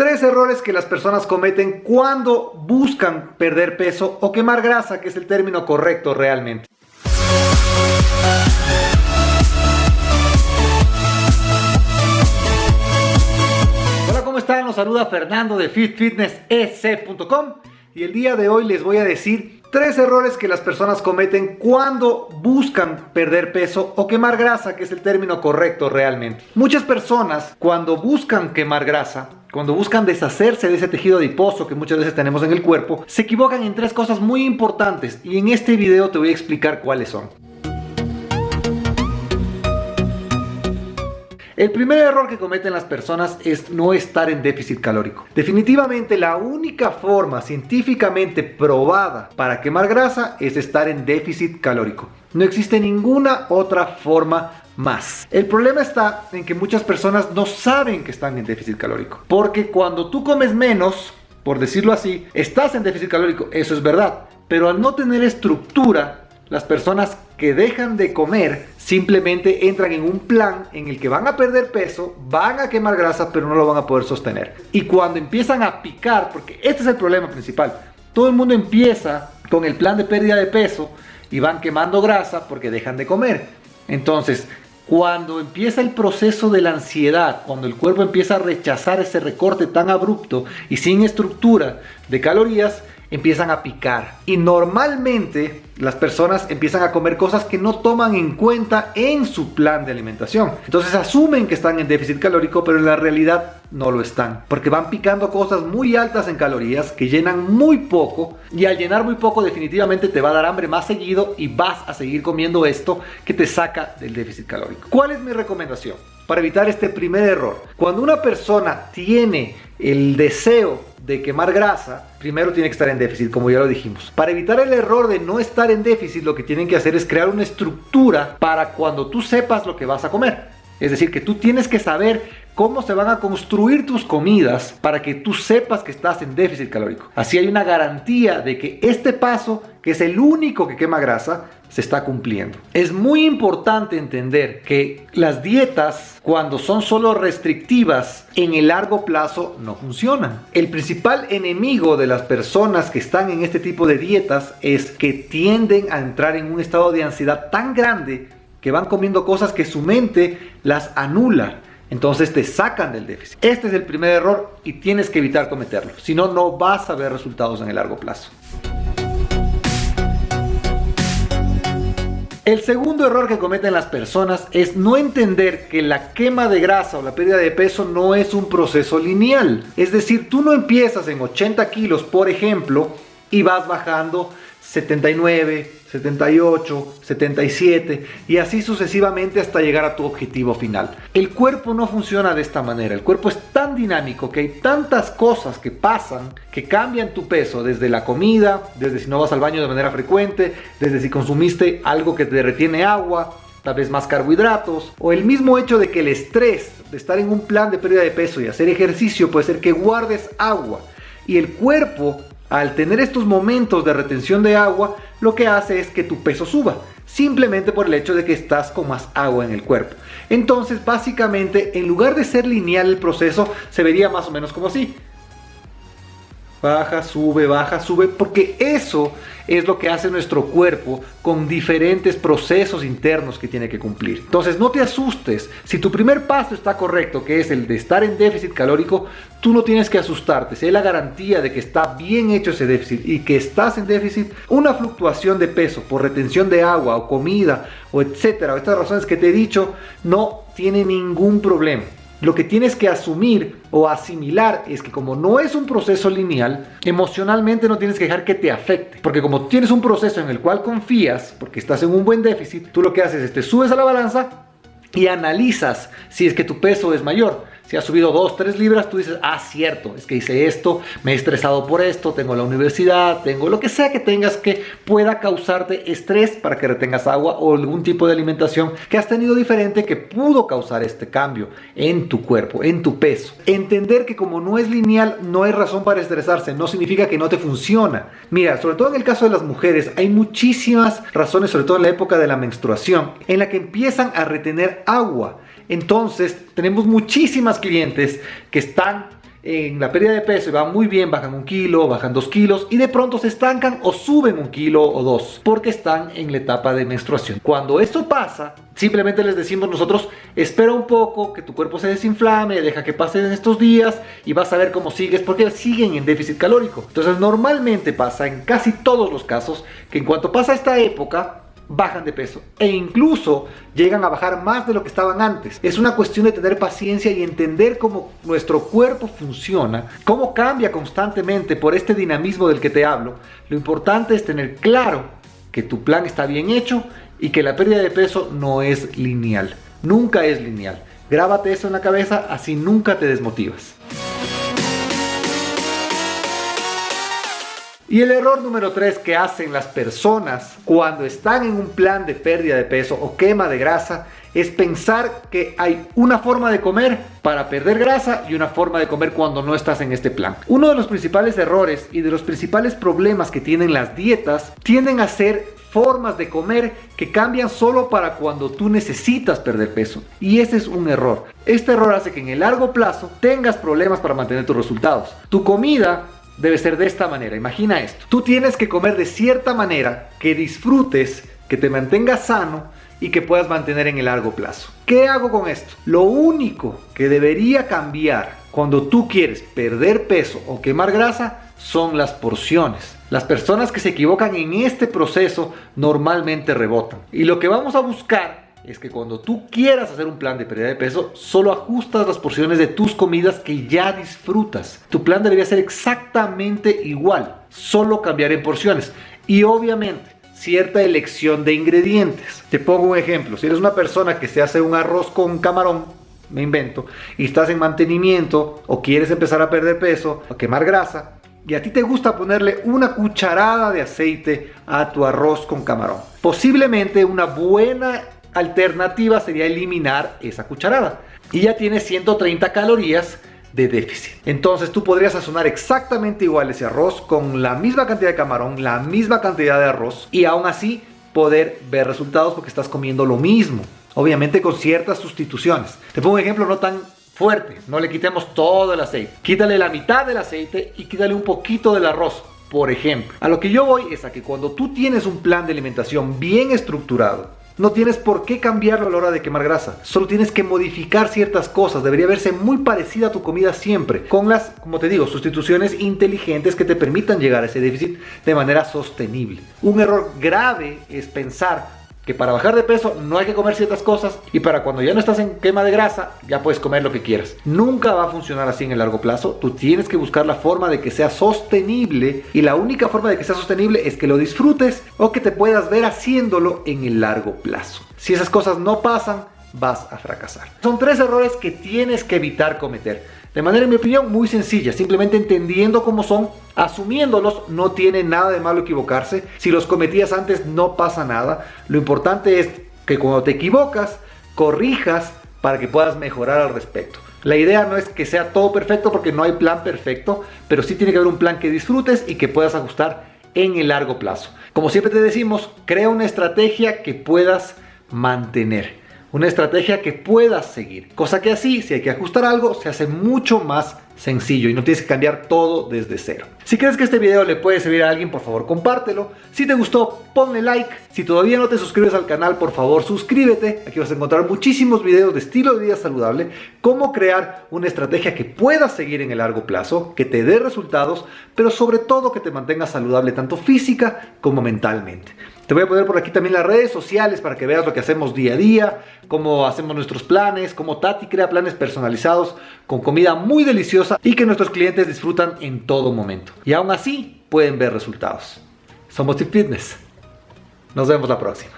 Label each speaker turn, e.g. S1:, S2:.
S1: Tres errores que las personas cometen cuando buscan perder peso o quemar grasa, que es el término correcto realmente. Hola, ¿cómo están? Los saluda Fernando de FitFitnessEC.com y el día de hoy les voy a decir tres errores que las personas cometen cuando buscan perder peso o quemar grasa, que es el término correcto realmente. Muchas personas cuando buscan quemar grasa, cuando buscan deshacerse de ese tejido adiposo que muchas veces tenemos en el cuerpo, se equivocan en tres cosas muy importantes y en este video te voy a explicar cuáles son. El primer error que cometen las personas es no estar en déficit calórico. Definitivamente la única forma científicamente probada para quemar grasa es estar en déficit calórico. No existe ninguna otra forma más. El problema está en que muchas personas no saben que están en déficit calórico. Porque cuando tú comes menos, por decirlo así, estás en déficit calórico, eso es verdad. Pero al no tener estructura, las personas que dejan de comer simplemente entran en un plan en el que van a perder peso, van a quemar grasa, pero no lo van a poder sostener. Y cuando empiezan a picar, porque este es el problema principal, todo el mundo empieza con el plan de pérdida de peso y van quemando grasa porque dejan de comer. Entonces, cuando empieza el proceso de la ansiedad, cuando el cuerpo empieza a rechazar ese recorte tan abrupto y sin estructura de calorías, empiezan a picar y normalmente las personas empiezan a comer cosas que no toman en cuenta en su plan de alimentación. Entonces asumen que están en déficit calórico, pero en la realidad no lo están, porque van picando cosas muy altas en calorías que llenan muy poco, y al llenar muy poco definitivamente te va a dar hambre más seguido y vas a seguir comiendo esto que te saca del déficit calórico. ¿Cuál es mi recomendación para evitar este primer error? Cuando una persona tiene el deseo de quemar grasa, primero tiene que estar en déficit, como ya lo dijimos. Para evitar el error de no estar en déficit, lo que tienen que hacer es crear una estructura para cuando tú sepas lo que vas a comer. Es decir, que tú tienes que saber cómo se van a construir tus comidas para que tú sepas que estás en déficit calórico. Así hay una garantía de que este paso, que es el único que quema grasa, se está cumpliendo. Es muy importante entender que las dietas, cuando son solo restrictivas, en el largo plazo no funcionan. El principal enemigo de las personas que están en este tipo de dietas es que tienden a entrar en un estado de ansiedad tan grande que van comiendo cosas que su mente las anula. Entonces te sacan del déficit. Este es el primer error y tienes que evitar cometerlo. Si no, no vas a ver resultados en el largo plazo. El segundo error que cometen las personas es no entender que la quema de grasa o la pérdida de peso no es un proceso lineal. Es decir, tú no empiezas en 80 kilos, por ejemplo, y vas bajando 79, 78, 77 y así sucesivamente hasta llegar a tu objetivo final. El cuerpo no funciona de esta manera. El cuerpo es tan dinámico que hay tantas cosas que pasan que cambian tu peso, desde la comida, desde si no vas al baño de manera frecuente, desde si consumiste algo que te retiene agua, tal vez más carbohidratos, o el mismo hecho de que el estrés de estar en un plan de pérdida de peso y hacer ejercicio puede ser que guardes agua, y el cuerpo, al tener estos momentos de retención de agua, lo que hace es que tu peso suba, simplemente por el hecho de que estás con más agua en el cuerpo. Entonces, básicamente, en lugar de ser lineal el proceso, se vería más o menos como así. Baja, sube, porque eso es lo que hace nuestro cuerpo con diferentes procesos internos que tiene que cumplir. Entonces no te asustes, si tu primer paso está correcto, que es el de estar en déficit calórico, tú no tienes que asustarte, si hay la garantía de que está bien hecho ese déficit y que estás en déficit, una fluctuación de peso por retención de agua o comida o etcétera, estas razones que te he dicho, no tiene ningún problema. Lo que tienes que asumir o asimilar es que como no es un proceso lineal, emocionalmente no tienes que dejar que te afecte. Porque como tienes un proceso en el cual confías, porque estás en un buen déficit, tú lo que haces es te subes a la balanza y analizas si es que tu peso es mayor. Si has subido 2, 3 libras, tú dices, ah, cierto, es que hice esto, me he estresado por esto, tengo la universidad, tengo lo que sea que tengas que pueda causarte estrés para que retengas agua o algún tipo de alimentación que has tenido diferente que pudo causar este cambio en tu cuerpo, en tu peso. Entender que como no es lineal, no hay razón para estresarse, no significa que no te funciona. Mira, sobre todo en el caso de las mujeres, hay muchísimas razones, sobre todo en la época de la menstruación, en la que empiezan a retener agua. Entonces tenemos muchísimas clientes que están en la pérdida de peso y van muy bien, bajan 1 kilo, bajan 2 kilos y de pronto se estancan o suben 1 kilo o 2 porque están en la etapa de menstruación. Cuando esto pasa, simplemente les decimos nosotros, espera un poco, que tu cuerpo se desinflame, deja que pasen estos días y vas a ver cómo sigues, porque siguen en déficit calórico. Entonces normalmente pasa en casi todos los casos que en cuanto pasa esta época, bajan de peso e incluso llegan a bajar más de lo que estaban antes. Es una cuestión de tener paciencia y entender cómo nuestro cuerpo funciona, cómo cambia constantemente por este dinamismo del que te hablo. Lo importante es tener claro que tu plan está bien hecho y que la pérdida de peso no es lineal. Nunca es lineal. Grábate eso en la cabeza, así nunca te desmotivas. Y el error número 3 que hacen las personas cuando están en un plan de pérdida de peso o quema de grasa es pensar que hay una forma de comer para perder grasa y una forma de comer cuando no estás en este plan. Uno de los principales errores y de los principales problemas que tienen las dietas tienden a ser formas de comer que cambian solo para cuando tú necesitas perder peso. Y ese es un error. Este error hace que en el largo plazo tengas problemas para mantener tus resultados. Tu comida debe ser de esta manera. Imagina esto. Tú tienes que comer de cierta manera que disfrutes, que te mantengas sano y que puedas mantener en el largo plazo. ¿Qué hago con esto? Lo único que debería cambiar cuando tú quieres perder peso o quemar grasa son las porciones. Las personas que se equivocan en este proceso normalmente rebotan. Y lo que vamos a buscar es que cuando tú quieras hacer un plan de pérdida de peso, solo ajustas las porciones de tus comidas que ya disfrutas. Tu plan debería ser exactamente igual, solo cambiar en porciones. Y obviamente, cierta elección de ingredientes. Te pongo un ejemplo. Si eres una persona que se hace un arroz con camarón, me invento, y estás en mantenimiento o quieres empezar a perder peso o quemar grasa, y a ti te gusta ponerle una cucharada de aceite a tu arroz con camarón, posiblemente una buena alternativa sería eliminar esa cucharada y ya tienes 130 calorías de déficit. Entonces tú podrías sazonar exactamente igual ese arroz con la misma cantidad de camarón, la misma cantidad de arroz y aún así poder ver resultados porque estás comiendo lo mismo, obviamente con ciertas sustituciones. Te pongo un ejemplo no tan fuerte, no le quitemos todo el aceite, quítale la mitad del aceite y quítale un poquito del arroz. Por ejemplo, a lo que yo voy es a que cuando tú tienes un plan de alimentación bien estructurado, no tienes por qué cambiarlo a la hora de quemar grasa. Solo tienes que modificar ciertas cosas. Debería verse muy parecida a tu comida siempre. Con las, como te digo, sustituciones inteligentes que te permitan llegar a ese déficit de manera sostenible. Un error grave es pensar que para bajar de peso no hay que comer ciertas cosas y para cuando ya no estás en quema de grasa ya puedes comer lo que quieras. Nunca va a funcionar así en el largo plazo. Tú tienes que buscar la forma de que sea sostenible y la única forma de que sea sostenible es que lo disfrutes o que te puedas ver haciéndolo en el largo plazo. Si esas cosas no pasan, vas a fracasar. Son 3 errores que tienes que evitar cometer. De manera, en mi opinión, muy sencilla, simplemente entendiendo cómo son, asumiéndolos, no tiene nada de malo equivocarse. Si los cometías antes, no pasa nada. Lo importante es que cuando te equivocas, corrijas para que puedas mejorar al respecto. La idea no es que sea todo perfecto porque no hay plan perfecto, pero sí tiene que haber un plan que disfrutes y que puedas ajustar en el largo plazo. Como siempre te decimos, crea una estrategia que puedas mantener. Una estrategia que puedas seguir, cosa que así, si hay que ajustar algo, se hace mucho más sencillo y no tienes que cambiar todo desde cero. Si crees que este video le puede servir a alguien, por favor compártelo. Si te gustó, ponle like. Si todavía no te suscribes al canal, por favor suscríbete. Aquí vas a encontrar muchísimos videos de estilo de vida saludable, cómo crear una estrategia que puedas seguir en el largo plazo, que te dé resultados, pero sobre todo que te mantenga saludable tanto física como mentalmente. Te voy a poner por aquí también las redes sociales para que veas lo que hacemos día a día, cómo hacemos nuestros planes, cómo Tati crea planes personalizados con comida muy deliciosa y que nuestros clientes disfrutan en todo momento. Y aún así pueden ver resultados. Somos Team Fitness. Nos vemos la próxima.